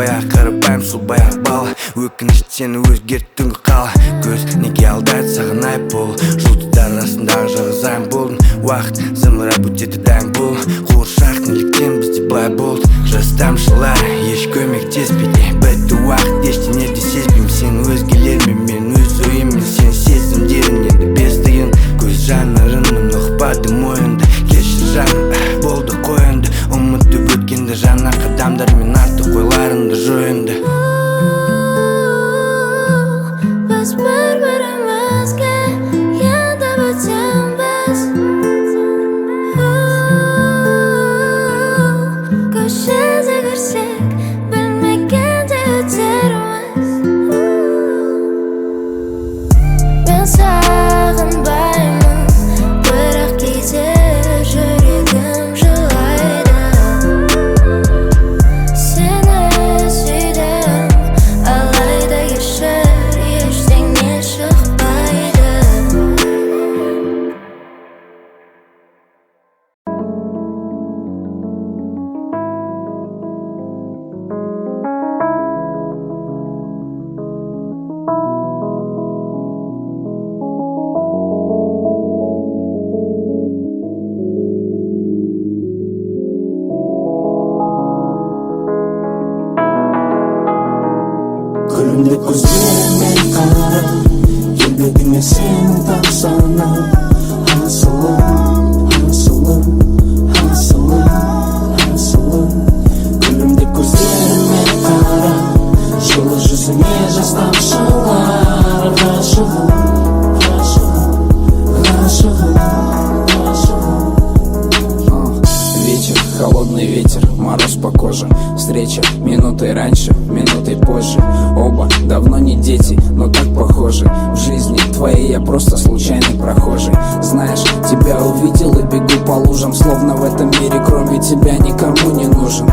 баяғы қарапайым сол баяғы бала. Өкінішті сені өзгерт түнгі қала. Көз неге алдайды саған айып бол. Жұлдыздар арасындағы жалғыз айым болдың. Уақыт зымырап өтеді дайын бол. Қуыршақ неліктен бізде былай болды. Жас тамшылар еш көмектеспейді. Бітті уақыт ештеңе де сезбеймін. Сен өзгелермен мен өз ойыммен. Сен сезімдерің енді без тиын. Көз жанарыңның ұқпады мойынды. Кешір жаным болды қойынды. Ұмытып өткенді жаңа қадамдармен артық ойларыңды жойынды. Biz bir-birimizga yetib o'tamiz. Ko'chaga kirsak bilmaganda o'tarmiz. Men sog'inmayman, biroq kechir yuragim yig'laydi. Seni suydim, alayda yashar. Gülümde gözlerime kara, gelmediğime senin taksana. Hansalım, hansalım, hansalım, hansalım. Gülümde gözlerime kara, жылы жүзіңе жас тамшылар. Ғашығым, ғашығым, ғашығым, ғашығым. Вечер, холодный ветер, мороз по коже. Встреча минутой раньше, минутой позже. Оба давно не дети, но так похожи. В жизни твоей я просто случайный прохожий. Знаешь, тебя увидел и бегу по лужам. Словно в этом мире кроме тебя никому не нужен.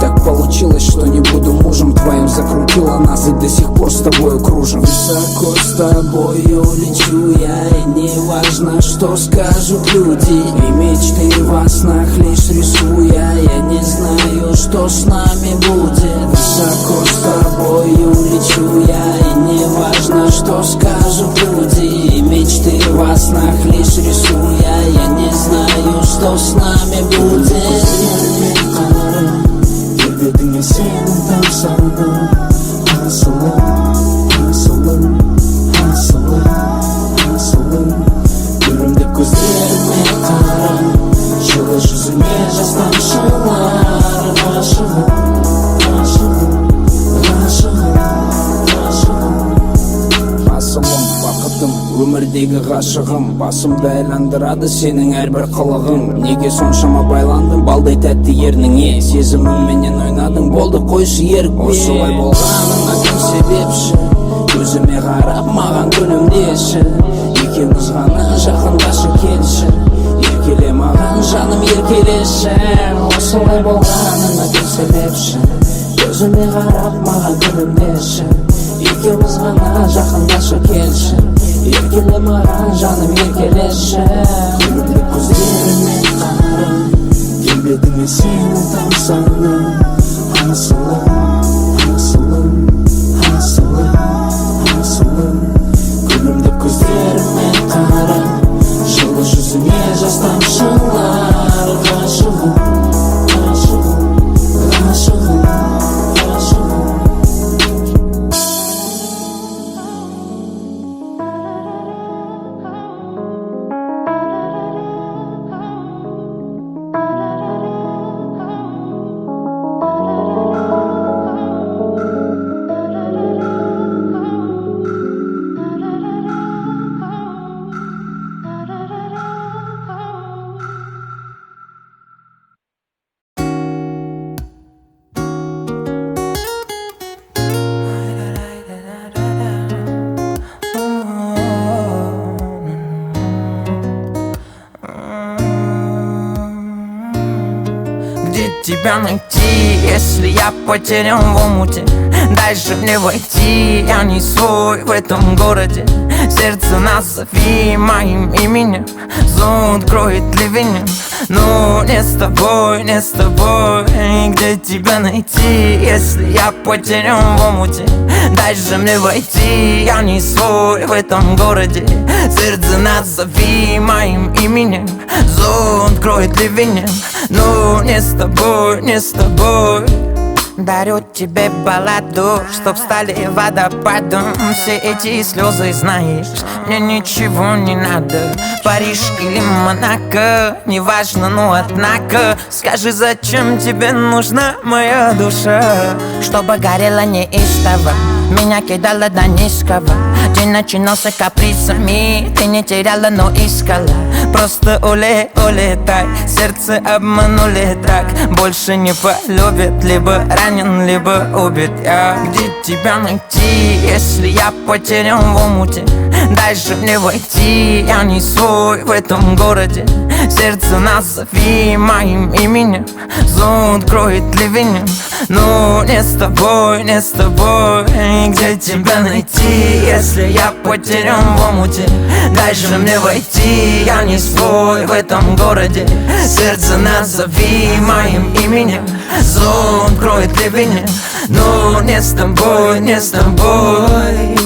Так получилось, что не буду мужем твоим. Закрутила нас и до сих пор с тобою кружим. Высоко с тобою лечу я, и не важно, что скажут люди. И мечты во снах лишь рисую я не знаю, что с нами будет. Высоко с тобою лечу я, и не важно, что скажут люди. И мечты во снах лишь рисую я не знаю, что с нами будет. Gelmediğime senin taksana. Hansalım, hansalım, hansalım, hansalım. Gülümde gözlerime kara, жылы жүзіңе жас тамшылар. Ғашығым, ғашығым, ғашығым, ғашығым. Асылым, бақытым, өмірдегі ғашығым. Басымды айландырады сенің әрбір қылығың. Неге соншама байландың балдай тәтті ерніңе? Сезіміңменен ойнадың, болды қойшы ерікпе. Осылай болғаныңа кім себепші? Көзіме қарап маған күлімдеші. Екеуміз ғана жақындашы келші. Еркеле маған жаным еркелеші. Осылай болғаныңа кім себепші? Көзіме қарап маған күлімдеші. Екеуміз ғана жақындашы келші. Еркеле маған жаным еркелеші. Гүлімде көздеріме қара, келбетіңе сенің тамсана. Асылым, асылым, асылым, асылым. Гүлімде көздеріме қара, жылы жүзіңе жас тамшылар. Ғашығым, ғашығым, ғашығым, ғашығым. Тебя найти, если я потерян в омуте? Дай же мне войти, я не свой в этом городе. Сердце назови моим именем, зонт кроет ливнем. Ну, не с тобой, не с тобой. Где тебя найти, если я потерян в омуте? Дай же мне войти, я не свой в этом городе. Сердце назови моим именем, зонт кроет ливнем. Ну, не с тобой, не с тобой. Дарю тебе балладу, чтоб стали водопадом все эти слезы, знаешь, мне ничего не надо. Париж или Монако, неважно, но однако скажи, зачем тебе нужна моя душа? Чтобы горела неистово, меня кидала до низкого. День начинался капризами, ты не теряла, но искала. Просто улетай, сердце обманули так. Больше не полюбит, либо ранен, либо убит я. Где тебя найти, если я потерян в омуте? Дай же мне войти, я не свой в этом городе. Сердце назови моим именем, зонт кроет ливнем. Ну, не с тобой, не с тобой. Где тебя найти, если я потерян в омуте? Дай же мне войти, я не свой в этом городе. Сердце назови моим именем, зонт кроет ливнем. Ну, не с тобой, не с тобой.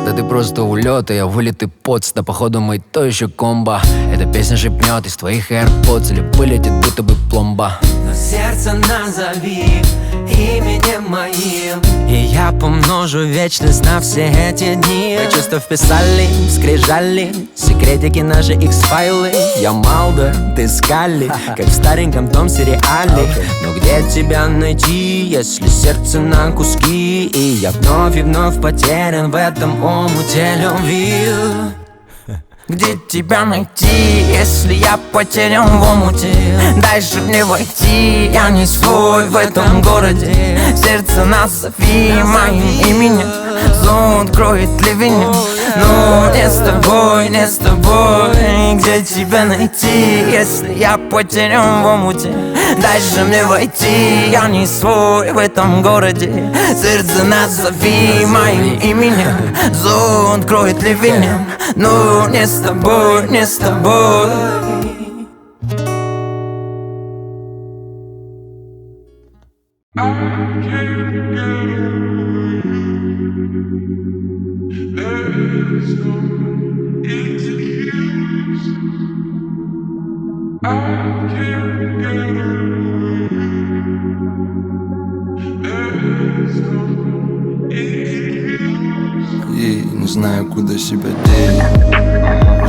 Да ты просто улет, а я вылитый поц. Да походу мы то еще комбо. Эта песня шепнет из твоих AirPods или вылетит будто бы пломба. Но сердце назови именем моим, и я помножу вечность на все эти дни. Мы чувства вписали, скрижали секретики наши X-файлы. Я Малдер, ты Скалли, как в стареньком том сериале. Но где тебя найти, если сердце на куски? И я вновь и вновь потерян в этом омуте любви. Где тебя найти, если я потерян в омуте? Дай же мне войти, я не свой в этом городе. Сердце назови моим именем, зонт кроет ливнем. Ну, не с тобой, не с тобой. Где тебя найти, если я потерян в омуте? Дай же мне войти, я не свой в этом городе. Сердце назови моим именем, зонт кроет ливнем. Ну, не с тобой, не с тобой. И не знаю, куда себя деть.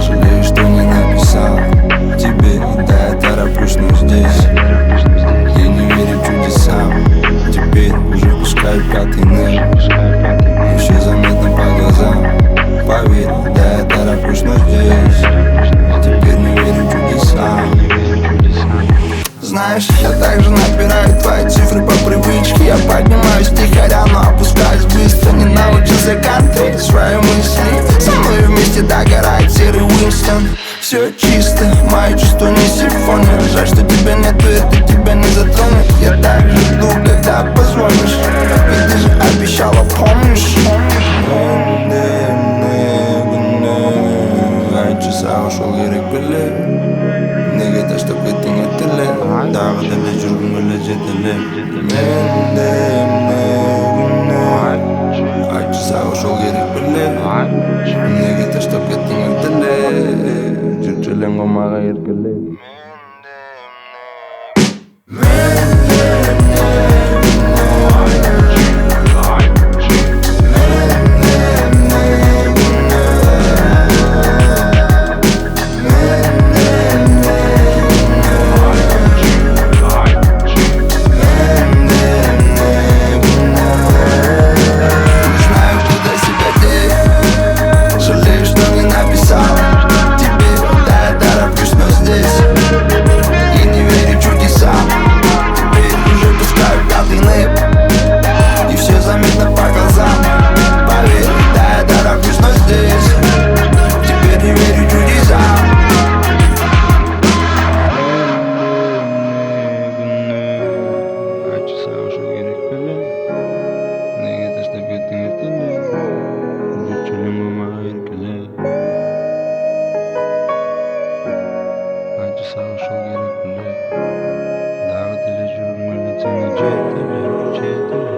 Жалею, что не написал тебе. Да, я тороплюсь, но здесь я не верю чудесам. Теперь уже пускаю пятый ныр, и все заметно по глазам. Поверь, да, я тороплюсь, но здесь теперь не верю чудесам. Знаешь, я также набираю твои цифры по привычке. Я поднимаюсь тихоря, но опускаюсь быстро. Не научился контролировать свои мысли. Со мной вместе догорает серый Уинстон. Все чисто, мои чувства не симфония. Жаль, что тебя нету, это тебя не затронет. Я также жду, когда позвонишь, ведь ты же обещала, помнишь? Часа ушел керек біле. Неге таштап кеттің өттіле? Дағы дәле жүргім өлі жетіле. Менде күні айтшы саған ушол керек біле. Неге таштап кеттің өттіле? Жүрчелең қомаға еркеле. Жалею, что не написал тебе. Да, я тороплюсь, но здесь сагышуу керек эле. Дагы деле жүргүм келет сени жетелеп, жетелеп.